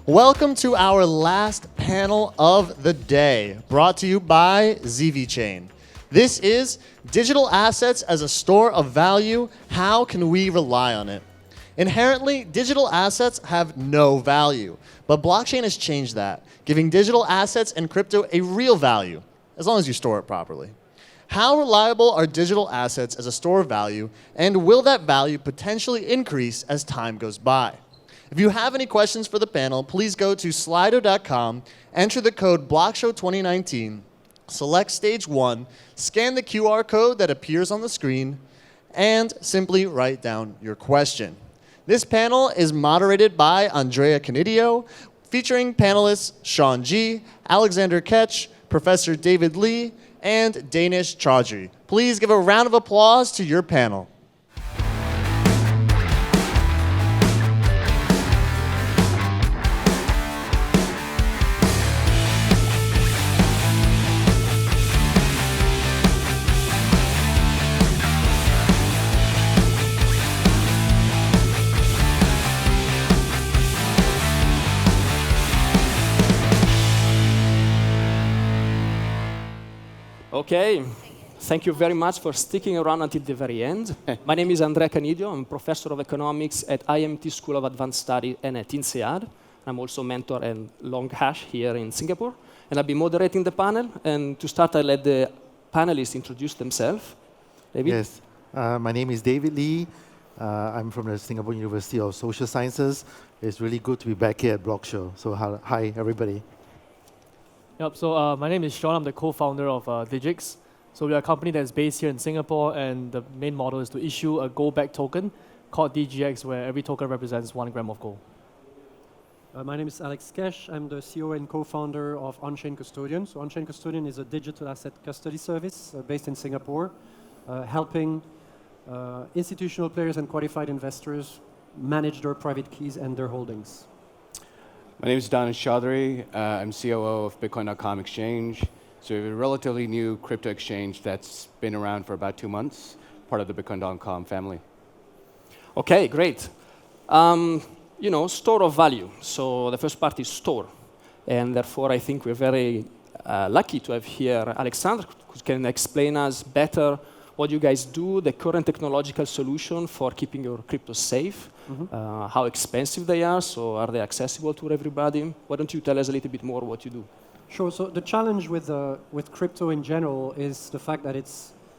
Welcome to our last panel of the day, brought to you by ZVChain. This is digital assets as a store of value. How can we rely on it? Inherently, digital assets have no value, but blockchain has changed that, giving digital assets and crypto a real value, as long as you store it properly. How reliable are digital assets as a store of value, and will that value potentially increase as time goes by? If you have any questions for the panel, please go to slido.com, enter the code BlockShow2019, select stage 1, scan the QR code that appears on the screen, and simply write down your question. This panel is moderated by ANDREA CANIDIO, featuring panelists SHAUN G, ALEXANDRE KECH, Professor David Lee, and DANISH CHAUDHRY. Please give a round of applause to your panel. Okay, thank you very much for sticking around until the very end. My name is Andrea Canidio. I'm professor of economics at IMT School of Advanced Study and at INSEAD. I'm also mentor at LongHash here in Singapore. And I'll be moderating the panel. And to start, I'll let the panelists introduce themselves. David? Yes, my name is David Lee. I'm from the Singapore University of Social Sciences. It's really good to be back here at BlockShow. So hi, everybody. Yep, so my name is Sean. I'm the co-founder of Digix. So we are a company that's based here in Singapore, and the main model is to issue a gold-backed token called DGX, where every token represents 1 gram of gold. My name is Alex Kesh. I'm the CEO and co-founder of Onchain Custodian. So Onchain Custodian is a digital asset custody service based in Singapore, helping institutional players and qualified investors manage their private keys and their holdings. My name is DANISH CHAUDHRY. I'm COO of Bitcoin.com exchange. So we have a relatively new crypto exchange that's been around for about 2 months, part of the Bitcoin.com family. Okay, great. You know, store of value. So the first part is store. And therefore, I think we're very lucky to have here Alexandre, who can explain us better what you guys do, the current technological solution for keeping your crypto safe, how expensive they are, so are they accessible to everybody? Why don't you tell us a little bit more what you do? Sure. So the challenge with crypto in general is the fact that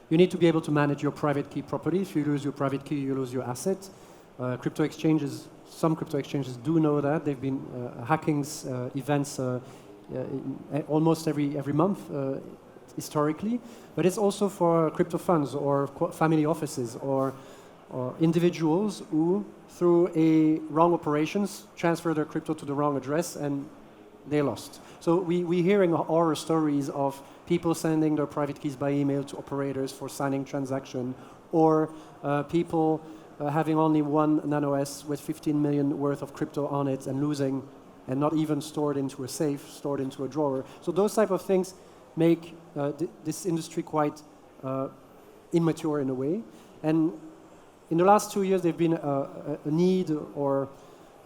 you need to be able to manage your private key properly. If you lose your private key, you lose your asset. Crypto exchanges, some crypto exchanges do know that. They've been hacking events almost every month. Historically, but it's also for crypto funds or family offices or individuals who, through a wrong operations, transfer their crypto to the wrong address and they lost. So we're hearing horror stories of people sending their private keys by email to operators for signing transaction, or people having only one NanoS with 15 million worth of crypto on it and losing, and not even stored into a safe, stored into a drawer. So those type of things make this industry quite immature in a way. And in the last 2 years, there's been a need or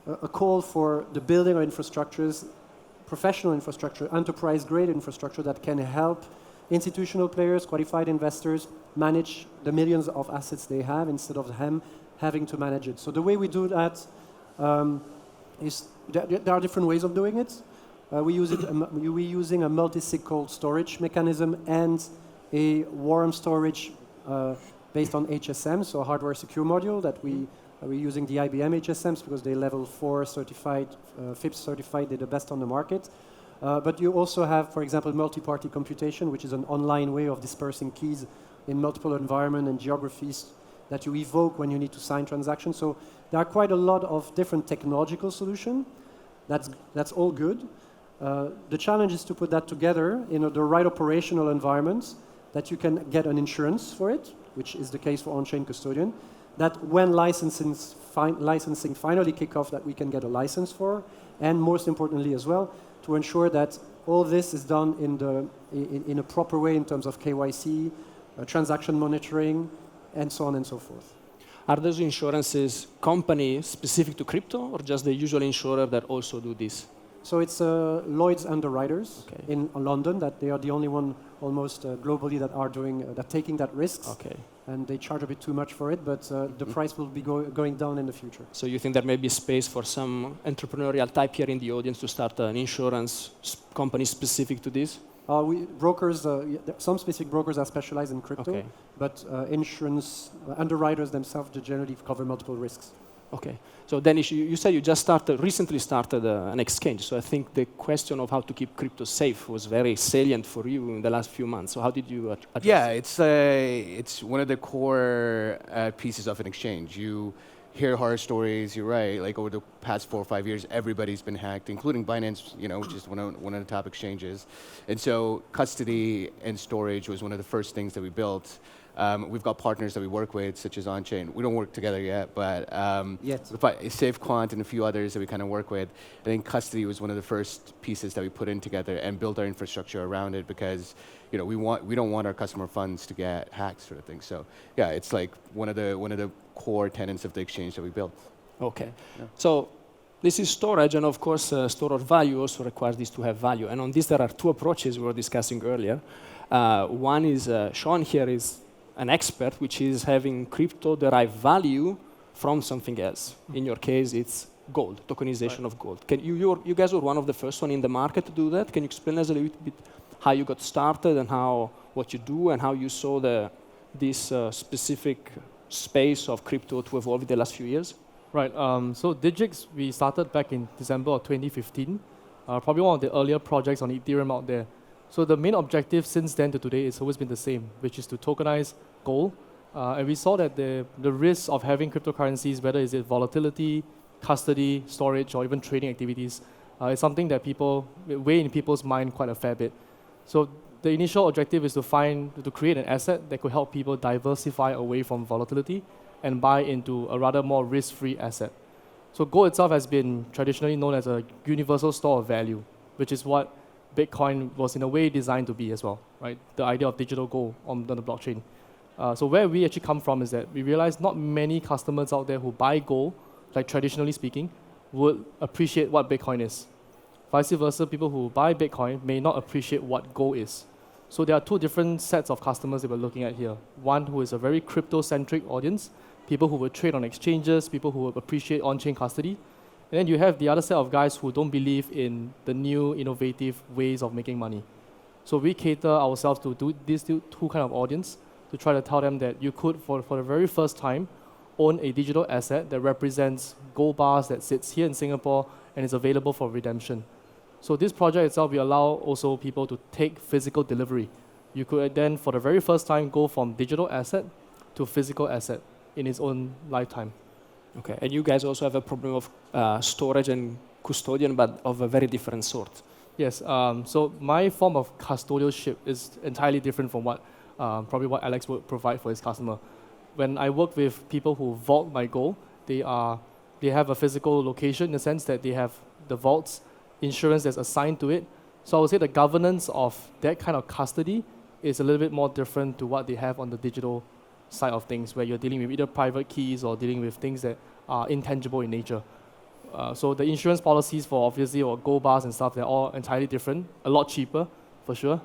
a call for the building of infrastructures, professional infrastructure, enterprise-grade infrastructure that can help institutional players, qualified investors, manage the millions of assets they have instead of them having to manage it. So the way we do that is there are different ways of doing it. We're using a multi-sig cold storage mechanism and a warm storage based on HSM, so a hardware secure module that we're using the IBM HSMs because they're level 4 certified, FIPS certified, they're the best on the market. But you also have, for example, multi-party computation, which is an online way of dispersing keys in multiple environments and geographies that you evoke when you need to sign transactions. So there are quite a lot of different technological solutions. That's all good. The challenge is to put that together in the right operational environments that you can get an insurance for it, which is the case for Onchain Custodian, that when licensing finally kick off, that we can get a license for, and most importantly as well, to ensure that all this is done in a proper way in terms of KYC, transaction monitoring, and so on and so forth. Are those insurances company specific to crypto, or just the usual insurer that also do this? So it's Lloyd's underwriters Okay. in London that they are the only one almost globally that are doing that taking that risks. Okay. And they charge a bit too much for it, but the price will be going down in the future. So you think there may be space for some entrepreneurial type here in the audience to start an insurance company specific to this? Brokers, some specific brokers are specialized in crypto, Okay. but insurance underwriters themselves generally cover multiple risks. Okay. So Danish, you said you just recently started an exchange. So I think the question of how to keep crypto safe was very salient for you in the last few months. So how did you address it? It's one of the core pieces of an exchange. You hear horror stories. You're right. Like over the past 4 or 5 years, everybody's been hacked, including Binance, which is one of the top exchanges. And so custody and storage was one of the first things that we built. We've got partners that we work with, such as Onchain. We don't work together yet, but SafeQuant and a few others that we kind of work with. I think custody was one of the first pieces that we put in together and built our infrastructure around it because we don't want our customer funds to get hacked, sort of thing. So yeah, it's like one of the core tenets of the exchange that we built. Okay. Yeah. So this is storage, and of course, store of value also requires this to have value. And on this, there are two approaches we were discussing earlier. One is Sean here is an expert, which is having crypto-derived value from something else. In your case, it's gold, tokenization of gold. You guys were one of the first one in the market to do that. Can you explain us a little bit how you got started and what you do and how you saw this specific space of crypto to evolve in the last few years? Right. So Digix, we started back in December of 2015. Probably one of the earlier projects on Ethereum out there. So the main objective since then to today has always been the same, which is to tokenize gold. And we saw that the risk of having cryptocurrencies, whether it's volatility, custody, storage, or even trading activities, is something that weigh in people's mind quite a fair bit. So the initial objective is to create an asset that could help people diversify away from volatility and buy into a rather more risk-free asset. So gold itself has been traditionally known as a universal store of value, which is what Bitcoin was in a way designed to be as well, right? The idea of digital gold on the blockchain. So where we actually come from is that we realize not many customers out there who buy gold, like traditionally speaking, would appreciate what Bitcoin is. Vice versa, people who buy Bitcoin may not appreciate what gold is. So there are two different sets of customers that we're looking at here. One who is a very crypto-centric audience, people who will trade on exchanges, people who will appreciate on-chain custody. And then you have the other set of guys who don't believe in the new innovative ways of making money. So we cater ourselves to do these two kind of audience to try to tell them that you could, for the very first time, own a digital asset that represents gold bars that sits here in Singapore and is available for redemption. So this project itself, we allow also people to take physical delivery. You could then, for the very first time, go from digital asset to physical asset in its own lifetime. Okay, and you guys also have a problem of storage and custodian, but of a very different sort. Yes, so my form of custodialship is entirely different from probably what Alex would provide for his customer. When I work with people who vault my gold, they have a physical location in the sense that they have the vaults, insurance that's assigned to it. So I would say the governance of that kind of custody is a little bit more different to what they have on the digital side of things, where you're dealing with either private keys or dealing with things that are intangible in nature. So the insurance policies for obviously or gold bars and stuff, they're all entirely different, a lot cheaper for sure,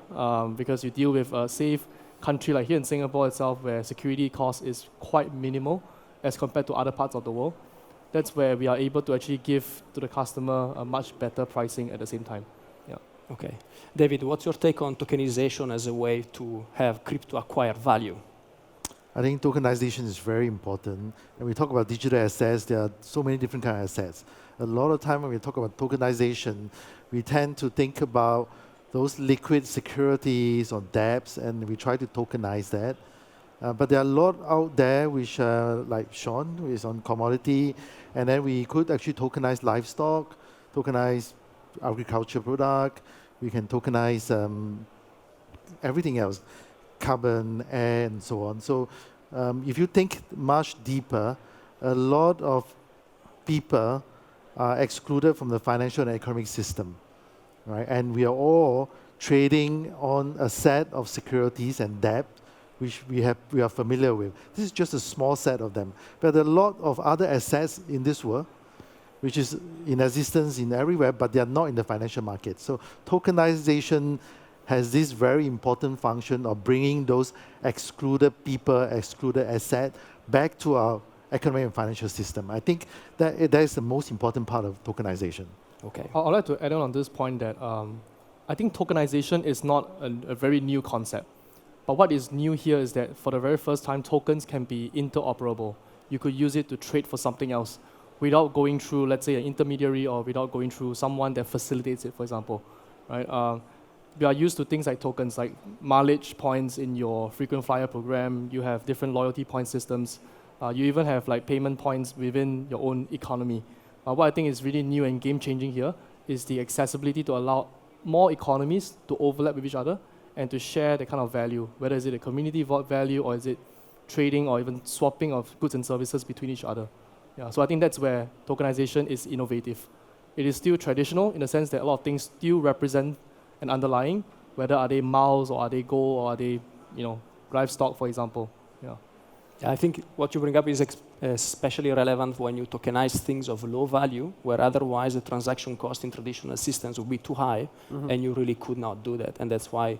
because you deal with a safe country like here in Singapore itself where security cost is quite minimal as compared to other parts of the world. That's where we are able to actually give to the customer a much better pricing at the same time. Yeah. Okay. David, what's your take on tokenization as a way to have crypto acquire value? I think tokenization is very important. When we talk about digital assets, there are so many different kinds of assets. A lot of time when we talk about tokenization, we tend to think about those liquid securities or debts, and we try to tokenize that. But there are a lot out there which like Sean, who is on commodity, and then we could actually tokenize livestock, tokenize agriculture product, we can tokenize everything else, carbon, air, and so on. So if you think much deeper, a lot of people are excluded from the financial and economic system, right? And we are all trading on a set of securities and debt which we are familiar with. This is just a small set of them. But there are a lot of other assets in this world, which is in existence in everywhere, but they are not in the financial market. So tokenization has this very important function of bringing those excluded people, excluded assets back to our economic and financial system. I think that is the most important part of tokenization. Okay. I'd like to add on this point that I think tokenization is not a very new concept. But what is new here is that for the very first time, tokens can be interoperable. You could use it to trade for something else without going through, let's say, an intermediary or without going through someone that facilitates it, for example. Right? We are used to things like tokens, like mileage points in your frequent flyer program. You have different loyalty point systems. You even have like payment points within your own economy. What I think is really new and game-changing here is the accessibility to allow more economies to overlap with each other and to share the kind of value, whether is it a community value or is it trading or even swapping of goods and services between each other. Yeah, so I think that's where tokenization is innovative. It is still traditional in the sense that a lot of things still represent an underlying, whether are they miles or are they gold or are they, livestock, for example. Yeah. I think what you bring up is especially relevant when you tokenize things of low value, where otherwise the transaction cost in traditional systems would be too high, and you really could not do that. And that's why,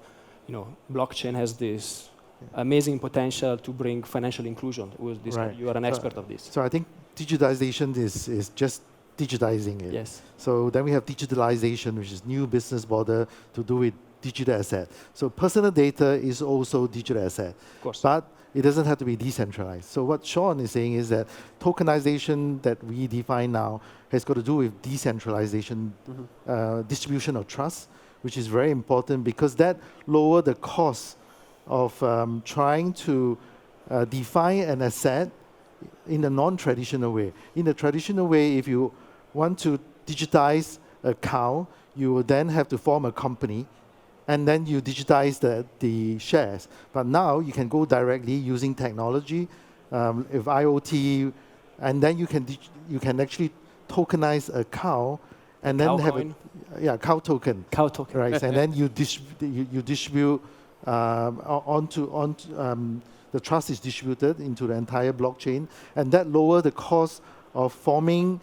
blockchain has this amazing potential to bring financial inclusion. Right. You are an expert of this. So I think digitization is just digitizing it. Yes. So then we have digitalization, which is new business model to do with digital asset. So personal data is also digital asset. Of course. But it doesn't have to be decentralized. So what Sean is saying is that tokenization that we define now has got to do with decentralization, distribution of trust, which is very important because that lower the cost of trying to define an asset in a non-traditional way. In a traditional way, if you want to digitize a cow, you will then have to form a company and then you digitize the shares. But now you can go directly using technology, if IoT, and then you can actually tokenize a cow, and then have cow token. Cow token. Right, and then you distribute onto the trust is distributed into the entire blockchain, and that lower the cost of forming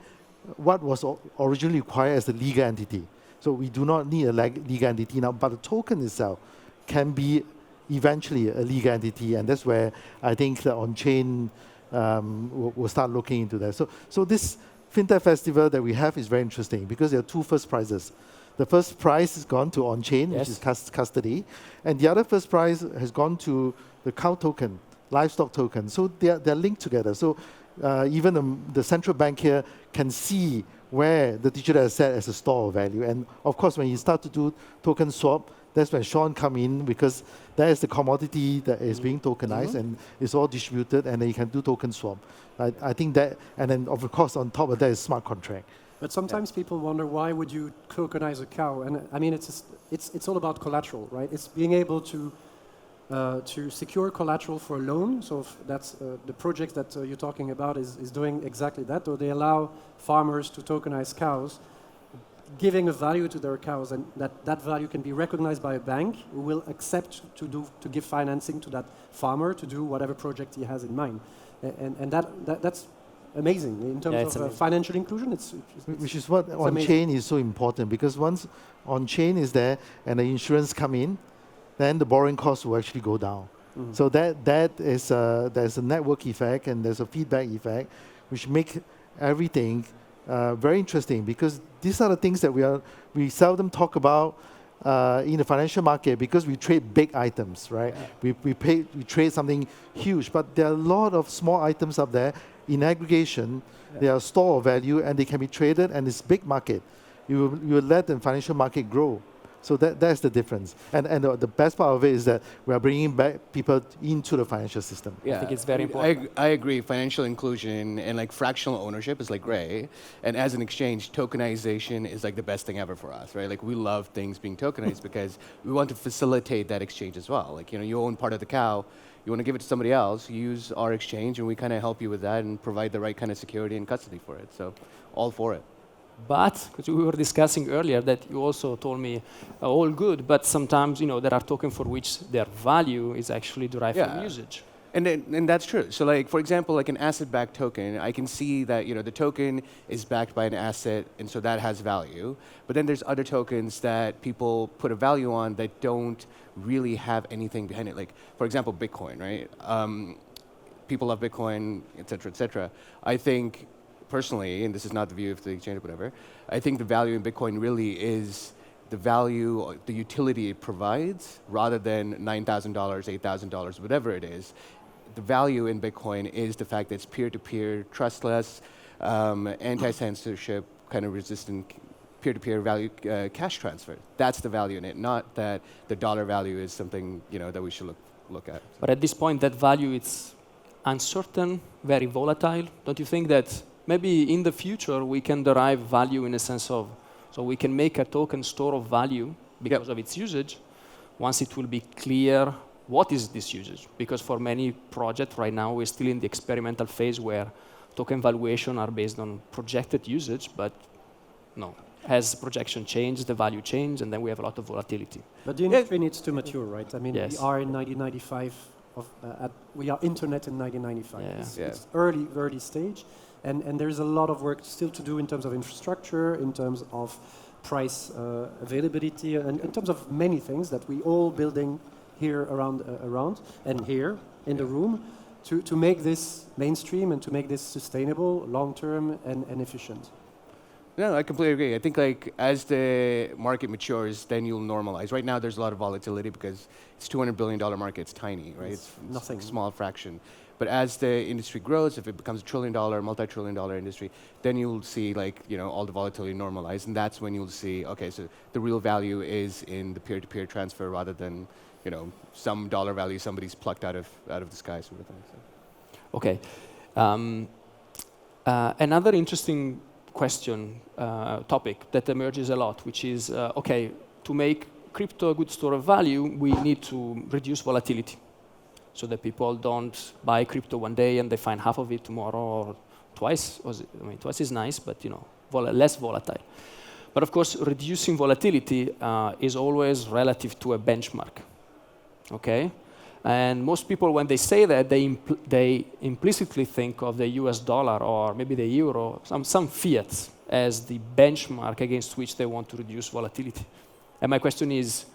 what was originally required as a legal entity. So we do not need a legal entity now, but the token itself can be eventually a legal entity, and that's where I think the Onchain will start looking into that. So this FinTech Festival that we have is very interesting because there are two first prizes. The first prize has gone to Onchain, which is custody, and the other first prize has gone to the cow token, livestock token. So they're linked together. So even the central bank here can see where the digital asset as a store of value. And of course, when you start to do token swap, that's when Sean come in because that is the commodity that is being tokenized and it's all distributed, and then you can do token swap. I think that, and then of course on top of that is smart contract. But sometimes people wonder why would you tokenize a cow? And I mean, it's all about collateral, right? It's being able to secure collateral for a loan. So that's the project that you're talking about is doing exactly that. Or they allow farmers to tokenize cows, giving a value to their cows, and that value can be recognized by a bank who will accept to give financing to that farmer to do whatever project he has in mind. And that's amazing in terms of financial inclusion. Which is what on-chain is so important, because once on-chain is there and the insurance come in, then the borrowing costs will actually go down. So that is there's a network effect and there's a feedback effect, which make everything very interesting, because these are the things that we seldom talk about in the financial market, because we trade big items, right? Yeah. We trade something huge, but there are a lot of small items up there in aggregation. They are store of value and they can be traded, and it's big market. You will let the financial market grow. So that's the difference. And the best part of it is that we are bringing back people into the financial system. Yeah, I think it's very important. I agree. Financial inclusion and like fractional ownership is like great. And as an exchange, tokenization is like the best thing ever for us, right? Like we love things being tokenized because we want to facilitate that exchange as well. Like, you own part of the cow, you want to give it to somebody else, use our exchange, and we kind of help you with that and provide the right kind of security and custody for it. So all for it. But, because we were discussing earlier that you also told me all good, but sometimes there are tokens for which their value is actually derived from usage. And that's true. So like, for example, like an asset-backed token, I can see that the token is backed by an asset, and so that has value. But then there's other tokens that people put a value on that don't really have anything behind it. Like, for example, Bitcoin, right? People love Bitcoin, et cetera, et cetera. I think, personally, and this is not the view of the exchange or whatever, I think the value in Bitcoin really is the value, the utility it provides, rather than $9,000, $8,000, whatever it is. The value in Bitcoin is the fact that it's peer-to-peer, trustless, anti-censorship, kind of resistant peer-to-peer value cash transfer. That's the value in it, not that the dollar value is something that we should look at. But at this point, that value it's uncertain, very volatile. Don't you think that maybe in the future we can derive value in a sense of, so we can make a token store of value because of its usage, once it will be clear what is this usage? Because for many projects right now, we're still in the experimental phase where token valuation are based on projected usage, but no. As projection change, the value change, and then we have a lot of volatility. But the industry needs to mature, right? I mean, Yes. we are in 1995. We are internet in 1995. Yeah. It's early stage, and there's a lot of work still to do in terms of infrastructure, in terms of price availability, and in terms of many things that we all building here around and here in the room to make this mainstream and to make this sustainable, long-term, and efficient. No, I completely agree. I think like as the market matures, then you'll normalize. Right now, there's a lot of volatility because it's $200 billion market. It's tiny, right? It's nothing. A small fraction. But as the industry grows, if it becomes a $1 trillion, multi-trillion-dollar industry, then you'll see like all the volatility normalize, and that's when you'll see okay, so the real value is in the peer-to-peer transfer rather than some dollar value somebody's plucked out of the sky sort of thing. So. Okay. Another interesting question, topic that emerges a lot, which is, okay, to make crypto a good store of value, we need to reduce volatility so that people don't buy crypto one day and they find half of it tomorrow or twice. Twice is nice, but less volatile. But of course, reducing volatility is always relative to a benchmark. Okay? And most people, when they say that, they implicitly think of the US dollar or maybe the euro, some fiat as the benchmark against which they want to reduce volatility. And my question is,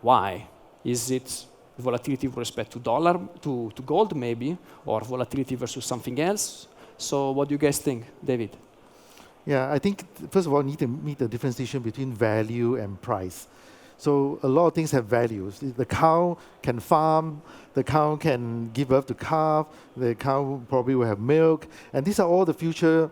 why? Is it volatility with respect to dollar, to gold maybe, or volatility versus something else? So what do you guys think, David? Yeah, I think, first of all, need to make the differentiation between value and price. So a lot of things have values. The cow can farm, the cow can give birth to calf, the cow probably will have milk, and these are all the future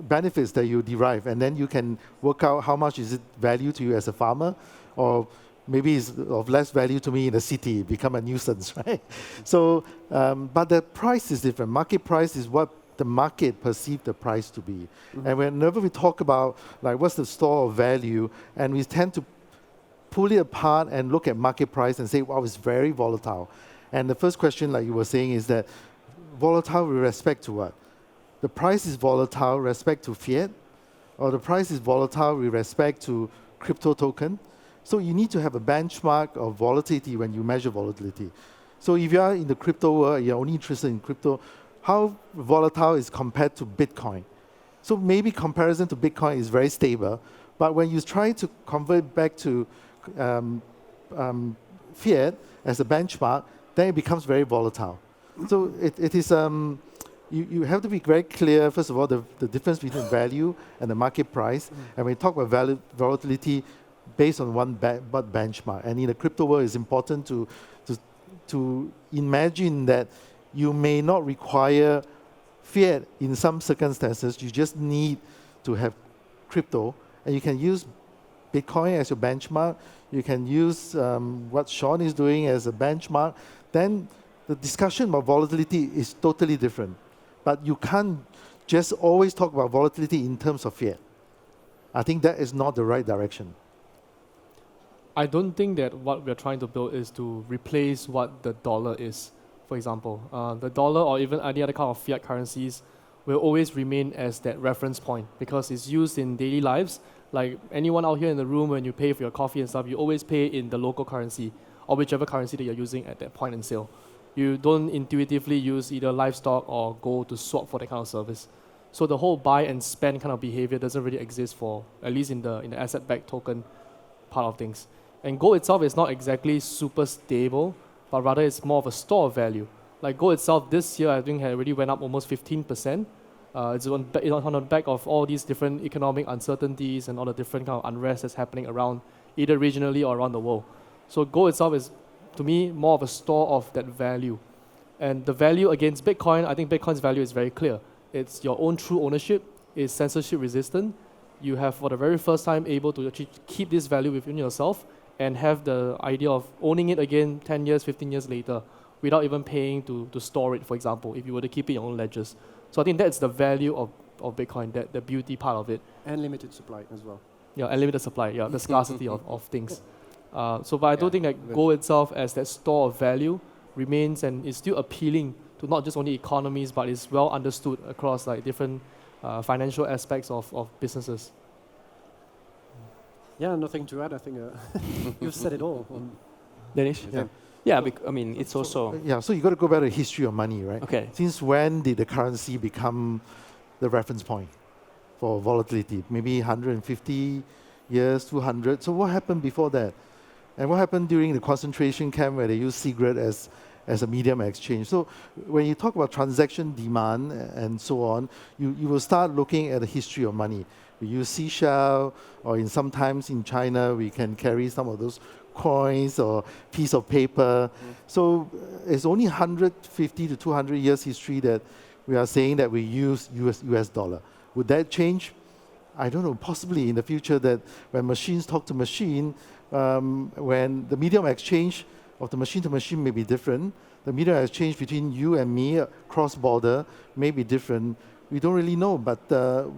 benefits that you derive, and then you can work out how much is it value to you as a farmer, or maybe it's of less value to me in the city, become a nuisance, right? So, but the price is different. Market price is what the market perceive the price to be. Mm-hmm. And whenever we talk about like what's the store of value, and we tend to pull it apart and look at market price and say, wow, it's very volatile. And the first question, like you were saying, is that volatile with respect to what? The price is volatile with respect to fiat, or the price is volatile with respect to crypto token. So you need to have a benchmark of volatility when you measure volatility. So if you are in the crypto world, you're only interested in crypto, how volatile is compared to Bitcoin? So maybe comparison to Bitcoin is very stable, but when you try to convert back to fiat as a benchmark, then it becomes very volatile. So it is, you have to be very clear, first of all, the difference between value and the market price. And when we talk about volatility based on one benchmark. And in the crypto world, it's important to imagine that you may not require fiat in some circumstances. You just need to have crypto. And you can use Bitcoin as your benchmark. You can use what SHAUN is doing as a benchmark. Then the discussion about volatility is totally different. But you can't just always talk about volatility in terms of fiat. I think that is not the right direction. I don't think that what we're trying to build is to replace what the dollar is. For example, the dollar or even any other kind of fiat currencies will always remain as that reference point because it's used in daily lives. Like anyone out here in the room, when you pay for your coffee and stuff, you always pay in the local currency or whichever currency that you're using at that point in sale. You don't intuitively use either livestock or gold to swap for that kind of service. So the whole buy and spend kind of behavior doesn't really exist for, at least in the asset-backed token part of things. And gold itself is not exactly super stable, but rather it's more of a store of value. Like gold itself this year, I think it already went up almost 15%. It's on the back of all these different economic uncertainties and all the different kind of unrest that's happening around, either regionally or around the world. So gold itself is, to me, more of a store of that value. And the value against Bitcoin, I think Bitcoin's value is very clear. It's your own true ownership, it's censorship resistant. You have, for the very first time, able to actually keep this value within yourself and have the idea of owning it again 10 years, 15 years later, without even paying to store it, for example, if you were to keep it in your own ledgers. So I think that's the value of Bitcoin, the beauty part of it. And limited supply as well. Yeah, and limited supply, yeah, the scarcity of things. But I don't think that gold itself as that store of value remains and is still appealing to not just only economies, but is well understood across like different financial aspects of businesses. Yeah, nothing to add. I think you've said it all. Danish? Yeah. Yeah, I mean, it's also... Yeah, so you got to go back to the history of money, right? Okay. Since when did the currency become the reference point for volatility? Maybe 150 years, 200. So what happened before that? And what happened during the concentration camp where they used cigarette as a medium of exchange? So when you talk about transaction demand and so on, you will start looking at the history of money. We use seashell, or sometimes in China, we can carry some of those coins or piece of paper. So it's only 150 to 200 years history that we are saying that we use US dollar. Would that change? I don't know, possibly in the future that when machines talk to machine, when the medium of exchange of the machine to machine may be different, the medium of exchange between you and me cross-border may be different. We don't really know, but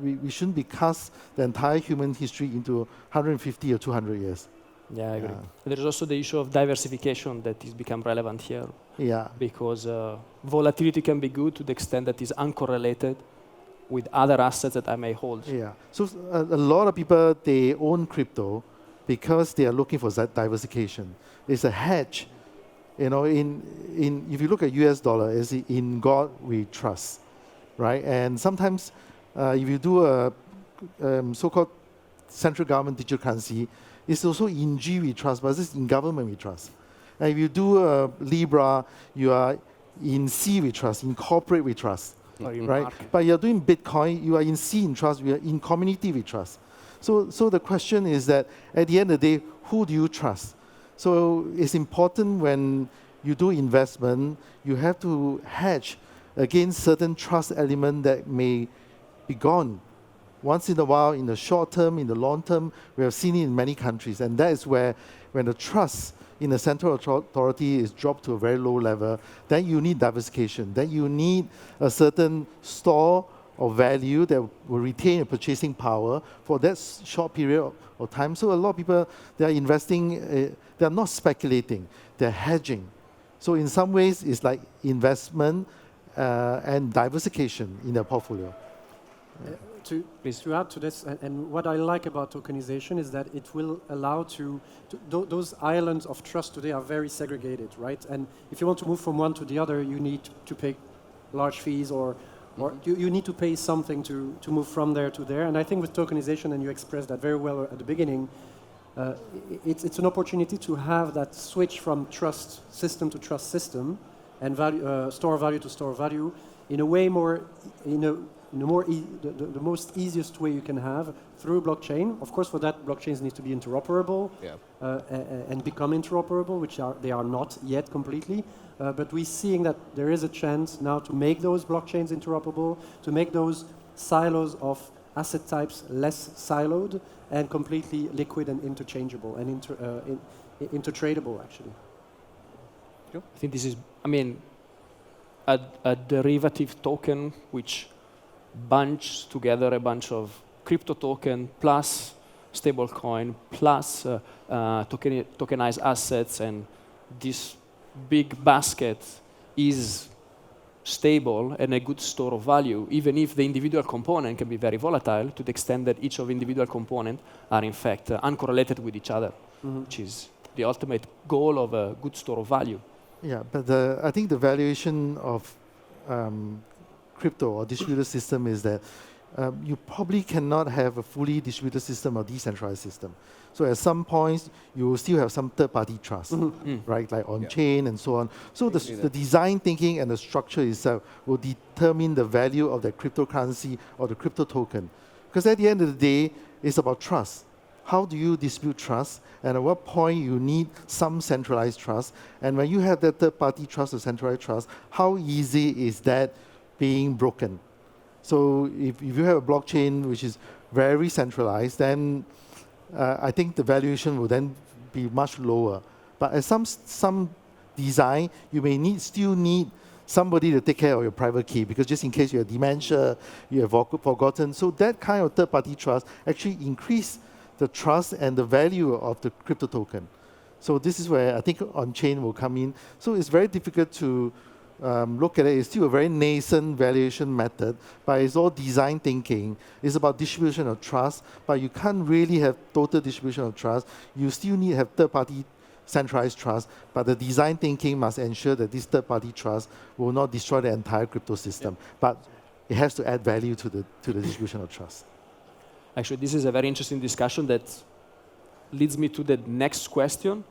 we shouldn't be cast the entire human history into 150 or 200 years. Yeah, I agree. There is also the issue of diversification that has become relevant here. Yeah. Because volatility can be good to the extent that is uncorrelated with other assets that I may hold. Yeah. So a lot of people, they own crypto because they are looking for that diversification. It's a hedge. You know, if you look at US dollar, it's in God we trust, right? And sometimes if you do a so-called central government digital currency, it's also in G we trust, but it's in government we trust. And if you do a Libra, you are in C we trust, in corporate we trust, right? But you're doing Bitcoin, you are in C in trust, we are in community we trust. So the question is that at the end of the day, who do you trust? So it's important when you do investment, you have to hedge against certain trust element that may be gone. Once in a while, in the short term, in the long term, we have seen it in many countries. And that is where, when the trust in the central authority is dropped to a very low level, then you need diversification. Then you need a certain store of value that will retain a purchasing power for that short period of time. So a lot of people, they are investing, they are not speculating, they're hedging. So in some ways, it's like investment and diversification in their portfolio. To add to this, and what I like about tokenization is that it will allow those islands of trust today are very segregated, right? And if you want to move from one to the other, you need to pay large fees or you need to pay something to move from there to there. And I think with tokenization, and you expressed that very well at the beginning, it's an opportunity to have that switch from trust system to trust system and value, store value to store value in a way more, the most easiest way you can have through blockchain. Of course, for that, blockchains need to be interoperable and become interoperable, which they are not yet completely. But we're seeing that there is a chance now to make those blockchains interoperable, to make those silos of asset types less siloed and completely liquid and interchangeable and intertradable, actually. I think this is, a derivative token which bunch together a bunch of crypto token plus stablecoin plus tokenized assets, and this big basket is stable and a good store of value, even if the individual component can be very volatile to the extent that each of individual components are in fact uncorrelated with each other, which is the ultimate goal of a good store of value. Yeah, but I think the valuation of crypto or distributed system is that you probably cannot have a fully distributed system or decentralized system. So at some points, you will still have some third-party trust, right? Like Onchain and so on. So the design thinking and the structure itself will determine the value of the cryptocurrency or the crypto token. Because at the end of the day, it's about trust. How do you distribute trust? And at what point you need some centralized trust? And when you have that third-party trust or centralized trust, how easy is that being broken? So if you have a blockchain which is very centralized, then I think the valuation will then be much lower. But at some design, you may still need somebody to take care of your private key, because just in case you have dementia, you have forgotten. So that kind of third-party trust actually increase the trust and the value of the crypto token. So this is where I think on-chain will come in. So it's very difficult to look at it. It's still a very nascent valuation method, but it's all design thinking. It's about distribution of trust, but you can't really have total distribution of trust. You still need to have third-party centralized trust, but the design thinking must ensure that this third-party trust will not destroy the entire crypto system. But it has to add value to the distribution of trust. Actually, this is a very interesting discussion that leads me to the next question,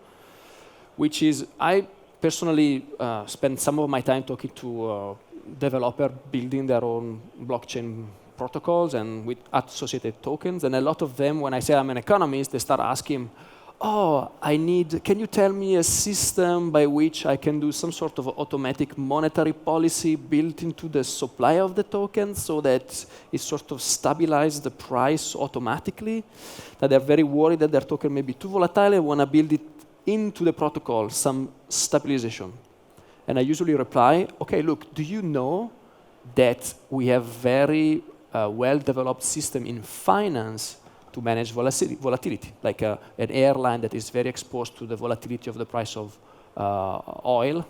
which is I personally spend some of my time talking to developers building their own blockchain protocols and with associated tokens. And a lot of them, when I say I'm an economist, they start asking, oh, can you tell me a system by which I can do some sort of automatic monetary policy built into the supply of the tokens so that it sort of stabilizes the price automatically? That they're very worried that their token may be too volatile and want to build it into the protocol, some stabilization. And I usually reply, okay, look, do you know that we have very well-developed system in finance to manage volatility, like an airline that is very exposed to the volatility of the price of oil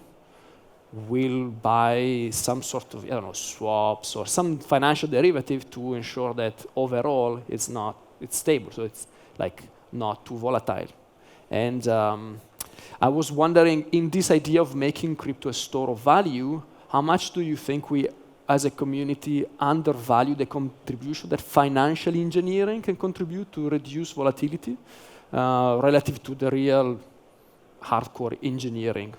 will buy some sort of, I don't know, swaps or some financial derivative to ensure that overall it's stable, so it's like not too volatile. And I was wondering, in this idea of making crypto a store of value, how much do you think we as a community undervalue the contribution that financial engineering can contribute to reduce volatility relative to the real hardcore engineering?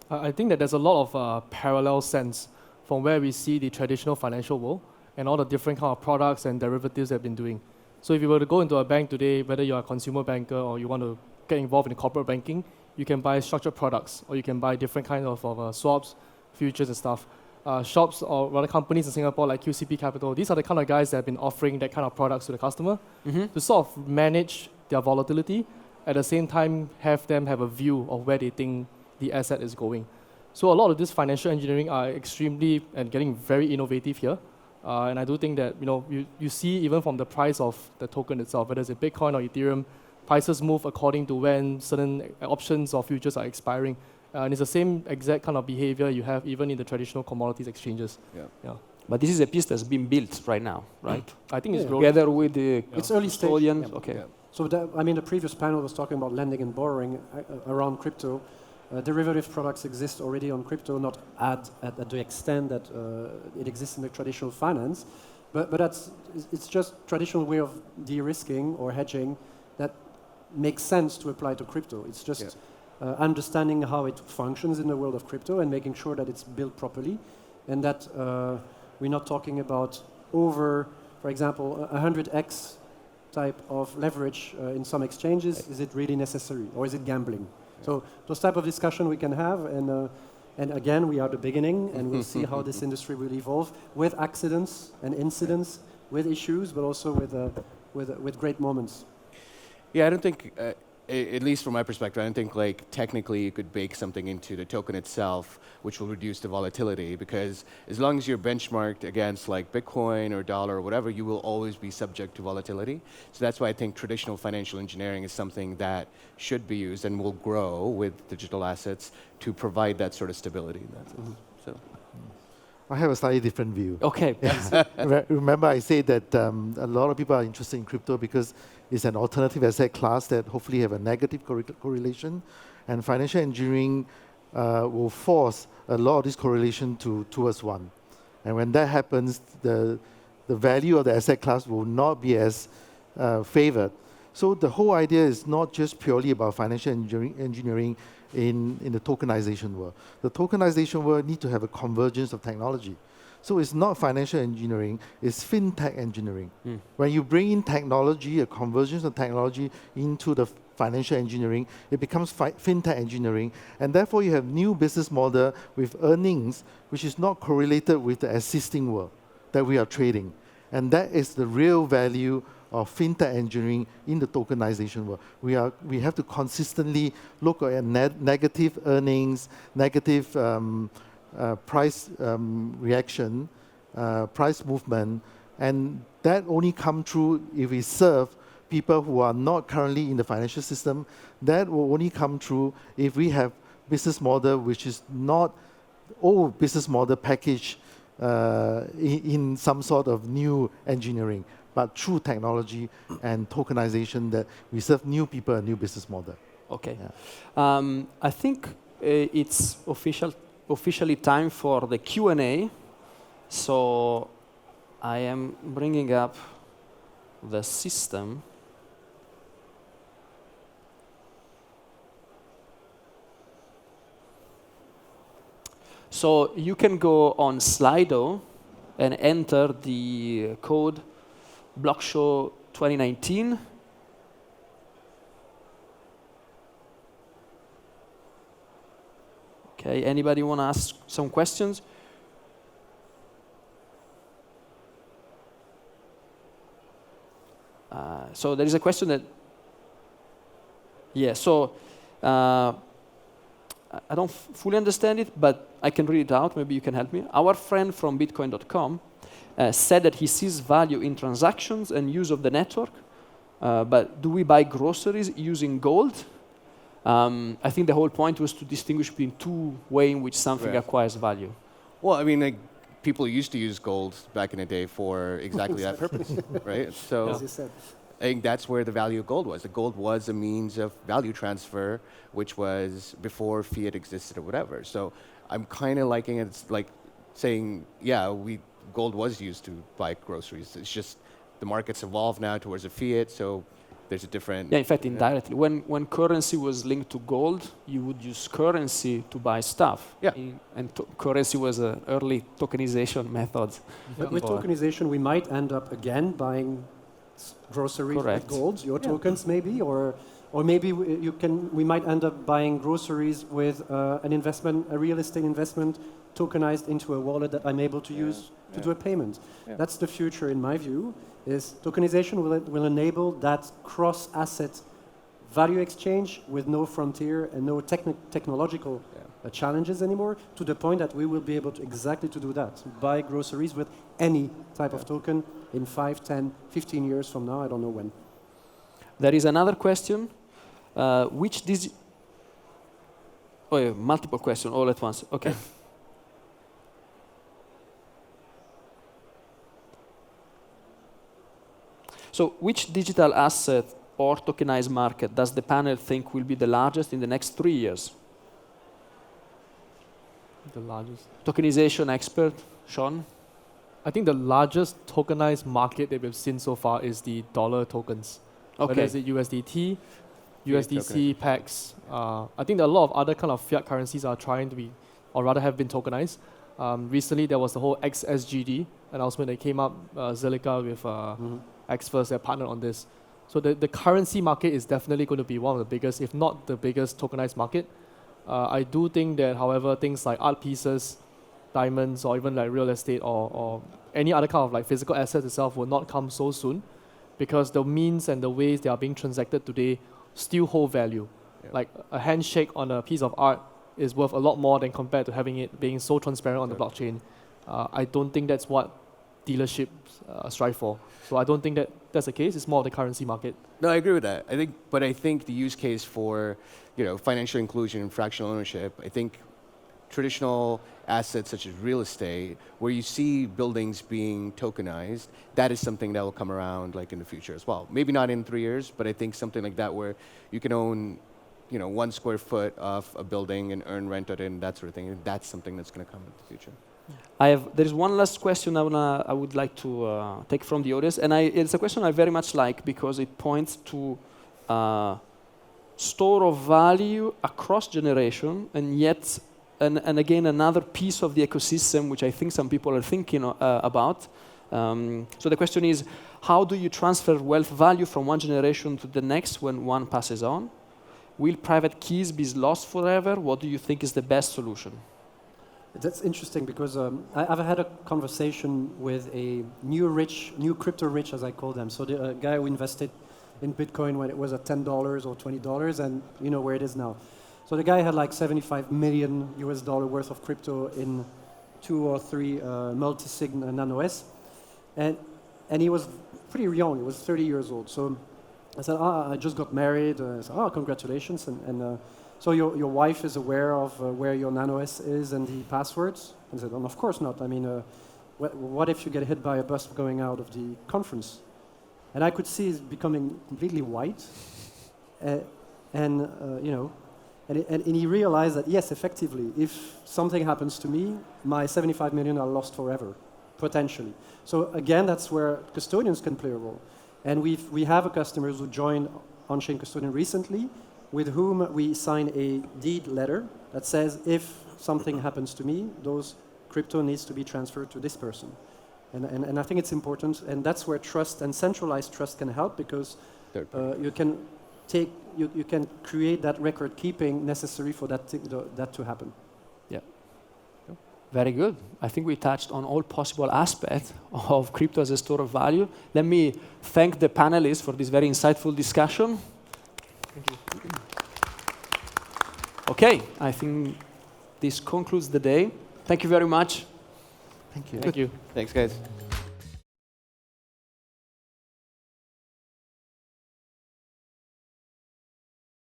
I think that there's a lot of parallel sense from where we see the traditional financial world and all the different kind of products and derivatives they've been doing. So if you were to go into a bank today, whether you're a consumer banker or you want to get involved in corporate banking, you can buy structured products or you can buy different kinds of swaps, futures and stuff. Shops or rather companies in Singapore like QCP Capital, these are the kind of guys that have been offering that kind of products to the customer to sort of manage their volatility, at the same time have them have a view of where they think the asset is going. So a lot of this financial engineering are extremely and getting very innovative here. And I do think that you see even from the price of the token itself, whether it's a Bitcoin or Ethereum, prices move according to when certain options or futures are expiring. And it's the same exact kind of behavior you have even in the traditional commodities exchanges. Yeah. But this is a piece that's being built right now, right? I think it's growing. Together with the It's early stage. Custodian. Yeah. Okay. Yeah. So the previous panel was talking about lending and borrowing around crypto. Derivative products exist already on crypto, not at the extent that it exists in the traditional finance, but it's just traditional way of de-risking or hedging that makes sense to apply to crypto. It's just understanding how it functions in the world of crypto and making sure that it's built properly, and that we're not talking about over, for example, 100x type of leverage in some exchanges. Is it really necessary, or is it gambling? So those type of discussion we can have, and again, we are the beginning, and we'll see how this industry will evolve with accidents and incidents, with issues, but also with great moments. Yeah, I don't think, at least from my perspective, I don't think like technically you could bake something into the token itself which will reduce the volatility, because as long as you're benchmarked against like Bitcoin or dollar or whatever, you will always be subject to volatility. So that's why I think traditional financial engineering is something that should be used and will grow with digital assets to provide that sort of stability. So. I have a slightly different view. Okay. Remember, I said that a lot of people are interested in crypto because it's an alternative asset class that hopefully have a negative correlation, and financial engineering will force a lot of this correlation towards one. And when that happens, the value of the asset class will not be as favored. So the whole idea is not just purely about financial engineering in the tokenization world. The tokenization world needs to have a convergence of technology. So it's not financial engineering, it's fintech engineering. When you bring in technology, a convergence of technology into the financial engineering, it becomes fintech engineering, and therefore you have new business model with earnings which is not correlated with the existing world that we are trading. And that is the real value of fintech engineering in the tokenization world. We have to consistently look at negative earnings, negative price reaction, price movement, and that only come true if we serve people who are not currently in the financial system. That will only come true if we have business model which is not old business model package in some sort of new engineering, but true technology and tokenization that we serve new people a new business model. Okay. Yeah. I think it's officially time for the Q&A. So I am bringing up the system. So you can go on Slido and enter the code BlockShow 2019. Okay, anybody want to ask some questions? So there is a question that, yeah, so I don't fully understand it, but I can read it out. Maybe you can help me. Our friend from Bitcoin.com said that he sees value in transactions and use of the network, but do we buy groceries using gold? I think the whole point was to distinguish between two ways in which something acquires value. Well, I mean, like, people used to use gold back in the day for exactly that purpose, right? So As you said. I think that's where the value of gold was. The gold was a means of value transfer, which was before fiat existed or whatever. So I'm kind of liking it. It's like saying, yeah, gold was used to buy groceries. It's just the market's evolved now towards a fiat, so there's a different... Yeah, in fact, indirectly. When currency was linked to gold, you would use currency to buy stuff. Yeah. And currency was an early tokenization method. But with tokenization, we might end up again buying groceries with gold, your tokens maybe, or maybe we might end up buying groceries with an investment, a real estate investment tokenized into a wallet that I'm able to use to do a payment. Yeah. That's the future, in my view, is tokenization will enable that cross-asset value exchange with no frontier and no technological challenges anymore, to the point that we will be able to exactly to do that, buy groceries with any type of token in 5, 10, 15 years from now, I don't know when. There is another question. Multiple questions all at once. Okay. So which digital asset or tokenized market does the panel think will be the largest in the next 3 years? The largest? Tokenization expert, Sean? I think the largest tokenized market that we've seen so far is the dollar tokens. Okay. Whether it's the USDT, USDC, PAX. I think that a lot of other kind of fiat currencies are trying to be, or rather have been tokenized. Recently, there was the whole XSGD announcement that came up, Zilliqa with Xfirst, they're partnered on this. So the currency market is definitely going to be one of the biggest, if not the biggest tokenized market. I do think that, however, things like art pieces, diamonds, or even like real estate or any other kind of like physical assets itself will not come so soon, because the means and the ways they are being transacted today still hold value. Yeah. Like a handshake on a piece of art is worth a lot more than compared to having it being so transparent on the blockchain. I don't think that's what dealerships strive for. So I don't think that that's the case. It's more of the currency market. No, I agree with that. I think the use case for financial inclusion and fractional ownership, I think traditional assets such as real estate, where you see buildings being tokenized, that is something that will come around like in the future as well. Maybe not in 3 years, but I think something like that where you can own 1 square foot of a building and earn rent on it and that sort of thing. And that's something that's going to come in the future. There is one last question I would like to take from the audience, and it's a question I very much like because it points to store of value across generation, and yet, and again, another piece of the ecosystem which I think some people are thinking about. So the question is, how do you transfer wealth value from one generation to the next when one passes on? Will private keys be lost forever? What do you think is the best solution? That's interesting because I've had a conversation with a new crypto rich, as I call them. So the guy who invested in Bitcoin when it was at $10 or $20, and you know where it is now. So the guy had like $75 million worth of crypto in 2 or 3 multi-sig nano-S, and he was pretty young. He was 30 years old. So I said, I just got married. I said, congratulations. And so your wife is aware of where your nano-S is and the passwords? And I said, of course not. I mean, what if you get hit by a bus going out of the conference? And I could see it becoming completely white. And he realized that, yes, effectively, if something happens to me, my 75 million are lost forever, potentially. So again, that's where custodians can play a role. And we have a customer who joined Onchain Custodian recently, with whom we sign a deed letter that says if something happens to me, those crypto needs to be transferred to this person. And I think it's important, and that's where trust and centralized trust can help, because you can create that record keeping necessary for that to happen. Yeah. Very good. I think we touched on all possible aspects of crypto as a store of value. Let me thank the panelists for this very insightful discussion. Thank you. Okay, I think this concludes the day. Thank you very much. Thank you. Thank you. Thanks, guys.